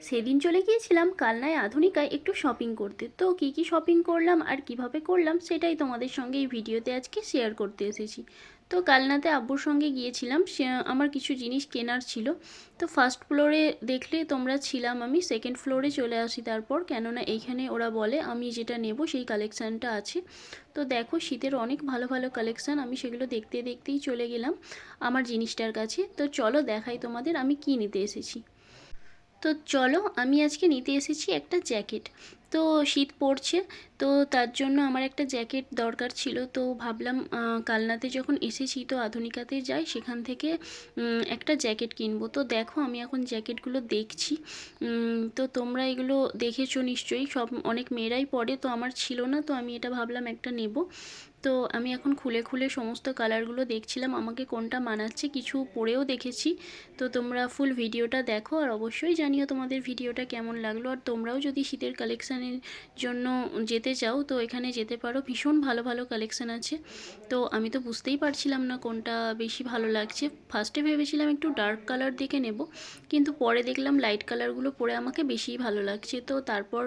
সেদিন চলে গিয়েছিলাম কালনায় আধুনিকায় একটু শপিং করতে। তো কি শপিং করলাম আর কিভাবে করলাম সেটাই তোমাদের সঙ্গে এই ভিডিওতে আজকে শেয়ার করতে এসেছি। তো কালনাতে আব্বুর সঙ্গে গিয়েছিলাম, আমার কিছু জিনিস কেনার ছিল। তো ফার্স্ট ফ্লোরে দেখলে তোমরা ছিলাম, আমি সেকেন্ড ফ্লোরে চলে আসি তারপর, কেননা এইখানে ওরা বলে আমি যেটা নেব সেই কালেকশানটা আছে। তো দেখো শীতের অনেক ভালো ভালো কালেকশান, আমি সেগুলো দেখতে দেখতেই চলে গেলাম আমার জিনিসটার কাছে। তো চলো দেখাই তোমাদের আমি কি নিতে এসেছি। তো চলো আমি আজকে নিতে এসেছি একটা জ্যাকেট। তো শীত পড়ছে, তো তার জন্য আমার একটা জ্যাকেট দরকার ছিল। তো ভাবলাম কালনাতে যখন এসেছি তো আধুনিকাতে যাই, সেখান থেকে একটা জ্যাকেট কিনবো। তো দেখো আমি এখন জ্যাকেটগুলো দেখছি। তো তোমরা এগুলো দেখেছো নিশ্চয়ই, সব অনেক মেয়েরাই পরে, তো আমার ছিল না, তো আমি এটা ভাবলাম একটা নেব। তো আমি এখন খুলে খুলে সমস্ত কালারগুলো দেখছিলাম আমাকে কোনটা মানাচ্ছে, কিছু পরেও দেখেছি। তো তোমরা ফুল ভিডিওটা দেখো আর অবশ্যই জানিও তোমাদের ভিডিওটা কেমন লাগলো। আর তোমরাও যদি শীতের কালেকশানের জন্য যেতে চাও তো এখানে যেতে পারো, ভীষণ ভালো ভালো কালেকশান আছে। তো আমি তো বুঝতেই পারছিলাম না কোনটা বেশি ভালো লাগছে। ফার্স্টে ভেবেছিলাম একটু ডার্ক কালার দেখে নেব, কিন্তু পরে দেখলাম লাইট কালারগুলো পরে আমাকে বেশিই ভালো লাগছে। তো তারপর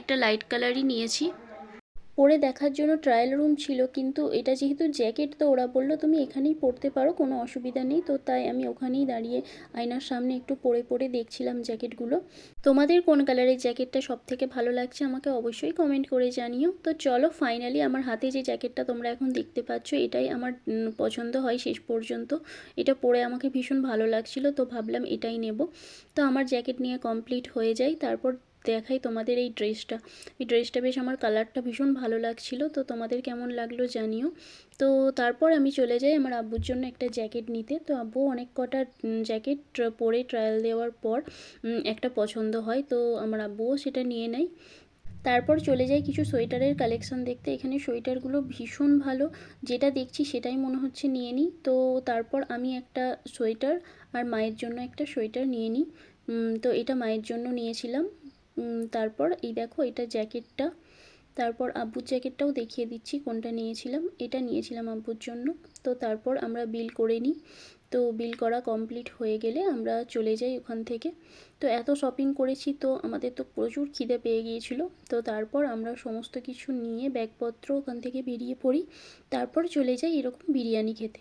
একটা লাইট কালারই নিয়েছি। পরে দেখার জন্য ট্রায়াল রুম ছিল, কিন্তু এটা যেহেতু জ্যাকেট তো ওরা বললো তুমি এখানেই পরতে পারো, কোনো অসুবিধা নেই। তো তাই আমি ওখানেই দাঁড়িয়ে আয়নার সামনে একটু পরে পরে দেখছিলাম জ্যাকেটগুলো। তোমাদের কোন কালারের জ্যাকেটটা সব থেকে ভালো লাগছে আমাকে অবশ্যই কমেন্ট করে জানিও। তো চলো ফাইনালি আমার হাতে যে জ্যাকেটটা তোমরা এখন দেখতে পাচ্ছ এটাই আমার পছন্দ হয় শেষ পর্যন্ত। এটা পরে আমাকে ভীষণ ভালো লাগছিল, তো ভাবলাম এটাই নেব। তো আমার জ্যাকেট নিয়ে কমপ্লিট হয়ে যায়, তারপর দেখাই তোমাদের এই ড্রেসটা। এই ড্রেসটা বেশ আমার কালারটা ভীষণ ভালো লাগছিল, তো তোমাদের কেমন লাগলো জানিও। তো তারপর আমি চলে যাই আমার আব্বুর জন্য একটা জ্যাকেট নিতে। তো আব্বু অনেক কটা জ্যাকেট পরে ট্রায়াল দেওয়ার পর একটা পছন্দ হয়, তো আমার আব্বুও সেটা নিয়ে নেয়। তারপর চলে যাই কিছু সোয়েটারের কালেকশন দেখতে। এখানে সোয়েটারগুলো ভীষণ ভালো, যেটা দেখছি সেটাই মনে হচ্ছে নিয়ে নিই। তো তারপর আমি একটা সোয়েটার আর মায়ের জন্য একটা সোয়েটার নিয়ে নিই। তো এটা মায়ের জন্য নিয়েছিলাম। তারপর এই দেখো এটা জ্যাকেটটা। তারপর আব্বুর জ্যাকেটটাও দেখিয়ে দিচ্ছি কোনটা নিয়েছিলাম, এটা নিয়েছিলাম আব্বুর জন্য। তো তারপর আমরা বিল করে নিই। তো বিল করা কমপ্লিট হয়ে গেলে আমরা চলে যাই ওখান থেকে। তো এত শপিং করেছি তো আমাদের তো প্রচুর খিদে পেয়ে গিয়েছিল। তো তারপর আমরা সমস্ত কিছু নিয়ে ব্যাগপত্র ওখান থেকে বেরিয়ে পড়ি। তারপর চলে যাই এরকম বিরিয়ানি খেতে।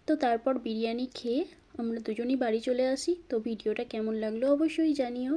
তো তারপর বিরিয়ানি খেয়ে আমরা দুজনই বাড়ি চলে আসি। তো ভিডিওটা কেমন লাগলো অবশ্যই জানিও।